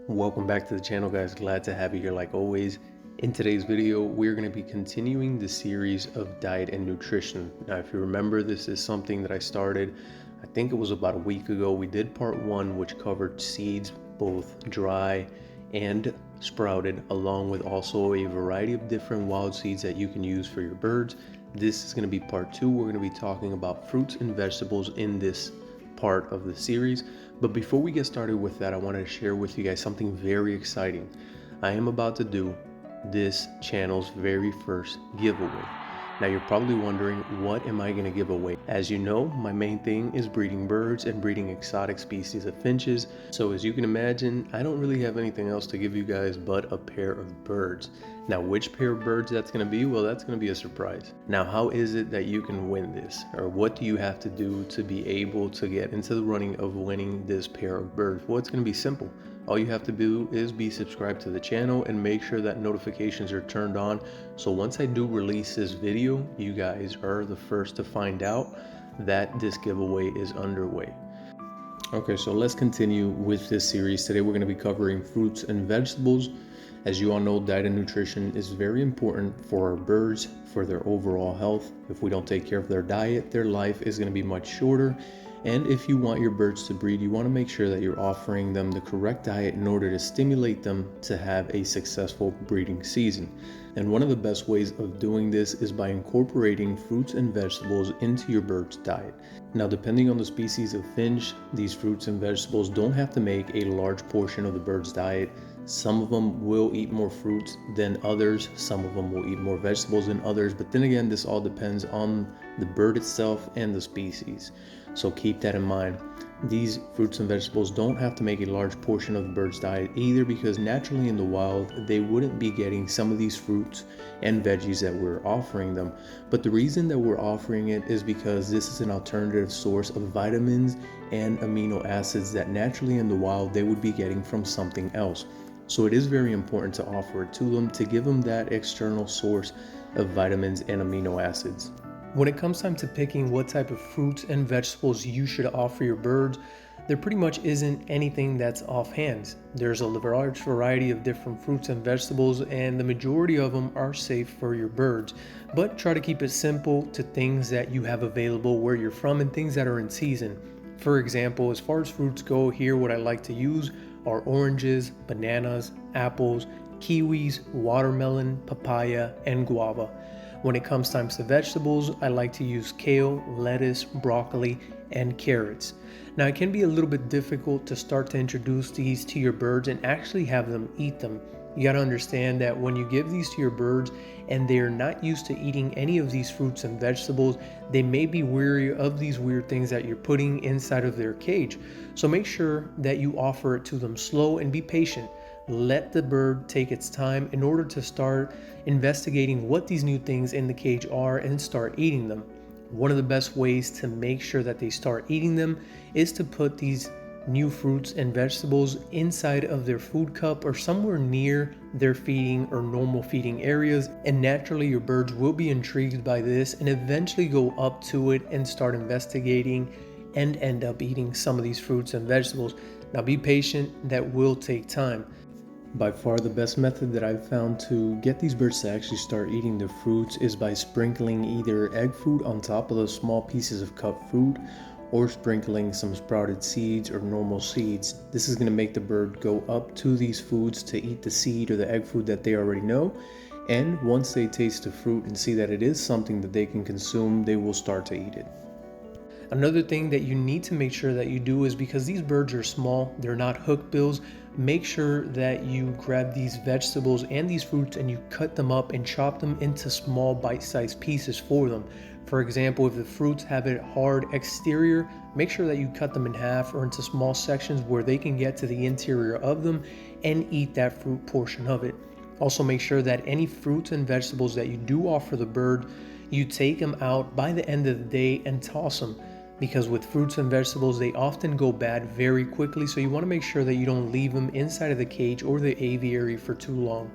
Welcome back to the channel, guys. Glad to have you here like always. In today's video, we're going to be continuing the series of diet and nutrition. Now, if you remember, this is something that I started, I think it was about a week ago. We did part one, which covered seeds, both dry and sprouted, along with also a variety of different wild seeds that you can use for your birds. This is going to be part two. We're going to be talking about fruits and vegetables in this part of the series. But before we get started with that, I wanted to share with you guys something very exciting. I am about to do this channel's very first giveaway. Now you're probably wondering, what am I going to give away? As you know, my main thing is breeding birds and breeding exotic species of finches. So as you can imagine, I don't really have anything else to give you guys but a pair of birds. Now, which pair of birds that's going to be? Well, that's going to be a surprise. Now, how is it that you can win this? Or what do you have to do to be able to get into the running of winning this pair of birds? Well, it's going to be simple. All you have to do is be subscribed to the channel and make sure that notifications are turned on. So once I do release this video, you guys are the first to find out that this giveaway is underway. Okay, so let's continue with this series. Today we're going to be covering fruits and vegetables. As you all know, diet and nutrition is very important for our birds, for their overall health. If we don't take care of their diet, their life is going to be much shorter. And if you want your birds to breed, you want to make sure that you're offering them the correct diet in order to stimulate them to have a successful breeding season. And one of the best ways of doing this is by incorporating fruits and vegetables into your bird's diet. Now, depending on the species of finch, these fruits and vegetables don't have to make a large portion of the bird's diet. Some of them will eat more fruits than others. Some of them will eat more vegetables than others. But then again, this all depends on the bird itself and the species. So keep that in mind. These fruits and vegetables don't have to make a large portion of the bird's diet either, because naturally in the wild, they wouldn't be getting some of these fruits and veggies that we're offering them. But the reason that we're offering it is because this is an alternative source of vitamins and amino acids that naturally in the wild they would be getting from something else. So it is very important to offer it to them, to give them that external source of vitamins and amino acids. When it comes time to picking what type of fruits and vegetables you should offer your birds, there pretty much isn't anything that's offhand. There's a large variety of different fruits and vegetables, and the majority of them are safe for your birds. But try to keep it simple to things that you have available where you're from and things that are in season. For example, as far as fruits go, here what I like to use are oranges, bananas, apples, kiwis, watermelon, papaya, and guava. When it comes time to vegetables, I like to use kale, lettuce, broccoli, and carrots. Now, it can be a little bit difficult to start to introduce these to your birds and actually have them eat them. You got to understand that when you give these to your birds and they're not used to eating any of these fruits and vegetables, they may be weary of these weird things that you're putting inside of their cage. So make sure that you offer it to them slow and be patient. Let the bird take its time in order to start investigating what these new things in the cage are and start eating them. One of the best ways to make sure that they start eating them is to put these new fruits and vegetables inside of their food cup or somewhere near their feeding or normal feeding areas, and naturally your birds will be intrigued by this and eventually go up to it and start investigating and end up eating some of these fruits and vegetables. Now be patient, that will take time. By far the best method that I've found to get these birds to actually start eating the fruits is by sprinkling either egg food on top of those small pieces of cut fruit, or sprinkling some sprouted seeds or normal seeds. This is going to make the bird go up to these foods to eat the seed or the egg food that they already know. And once they taste the fruit and see that it is something that they can consume, they will start to eat it. Another thing that you need to make sure that you do is, because these birds are small, they're not hookbills, make sure that you grab these vegetables and these fruits and you cut them up and chop them into small bite-sized pieces for them. For example, if the fruits have a hard exterior, make sure that you cut them in half or into small sections where they can get to the interior of them and eat that fruit portion of it. Also make sure that any fruits and vegetables that you do offer the bird, you take them out by the end of the day and toss them. Because with fruits and vegetables, they often go bad very quickly, so you want to make sure that you don't leave them inside of the cage or the aviary for too long.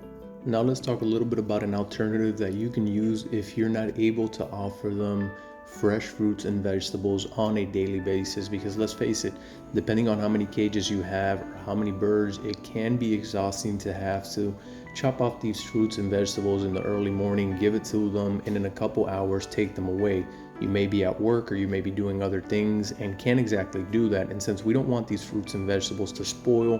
Now let's talk a little bit about an alternative that you can use if you're not able to offer them fresh fruits and vegetables on a daily basis, because let's face it, depending on how many cages you have or how many birds, it can be exhausting to have to chop off these fruits and vegetables in the early morning, give it to them, and in a couple hours take them away. You may be at work or you may be doing other things and can't exactly do that. And since we don't want these fruits and vegetables to spoil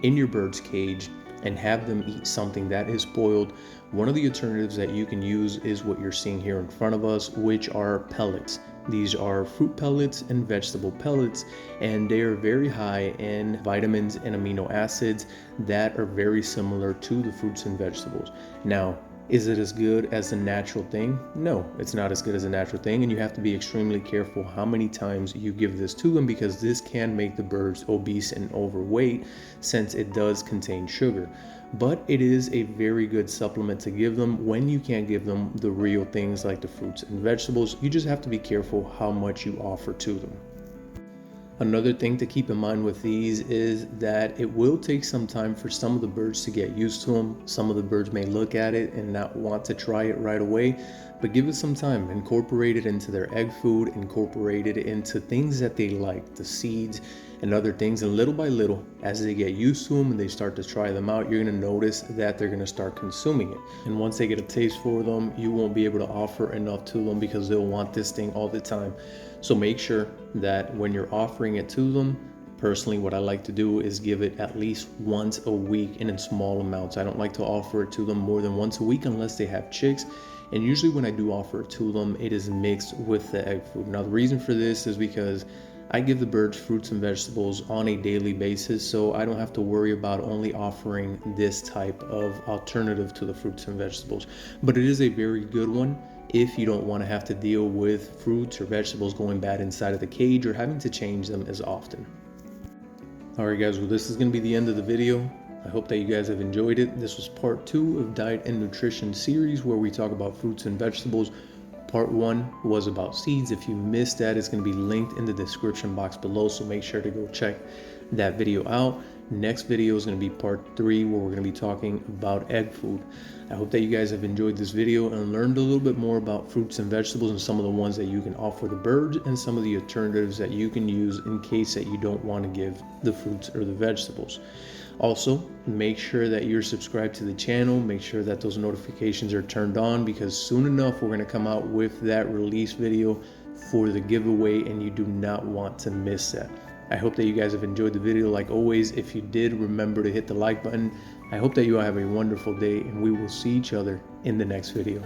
in your bird's cage and have them eat something that is spoiled, one of the alternatives that you can use is what you're seeing here in front of us, which are pellets. These are fruit pellets and vegetable pellets, and they are very high in vitamins and amino acids that are very similar to the fruits and vegetables. Now, is it as good as the natural thing? No, it's not as good as a natural thing, and you have to be extremely careful how many times you give this to them, because this can make the birds obese and overweight since it does contain sugar. But it is a very good supplement to give them when you can't give them the real things like the fruits and vegetables. You just have to be careful how much you offer to them. Another thing to keep in mind with these is that it will take some time for some of the birds to get used to them. Some of the birds may look at it and not want to try it right away, but give it some time. Incorporate it into their egg food, incorporate it into things that they like, the seeds and other things, and little by little, as they get used to them and they start to try them out, you're going to notice that they're going to start consuming it. And once they get a taste for them, you won't be able to offer enough to them because they'll want this thing all the time. So make sure that when you're offering it to them, personally, what I like to do is give it at least once a week and in small amounts. I don't like to offer it to them more than once a week unless they have chicks. And usually when I do offer it to them, it is mixed with the egg food. Now, the reason for this is because I give the birds fruits and vegetables on a daily basis, so I don't have to worry about only offering this type of alternative to the fruits and vegetables. But it is a very good one if you don't want to have to deal with fruits or vegetables going bad inside of the cage or having to change them as often. Alright guys, well this is going to be the end of the video. I hope that you guys have enjoyed it. This was part 2 of Diet and Nutrition series where we talk about fruits and vegetables. Part 1 was about seeds. If you missed that, it's going to be linked in the description box below, so make sure to go check that video out. Next video is going to be part 3 where we're going to be talking about egg food. I hope that you guys have enjoyed this video and learned a little bit more about fruits and vegetables and some of the ones that you can offer the birds and some of the alternatives that you can use in case that you don't want to give the fruits or the vegetables. Also, make sure that you're subscribed to the channel. Make sure that those notifications are turned on, because soon enough we're going to come out with that release video for the giveaway and you do not want to miss that. I hope that you guys have enjoyed the video. Like always, if you did, remember to hit the like button. I hope that you all have a wonderful day and we will see each other in the next video.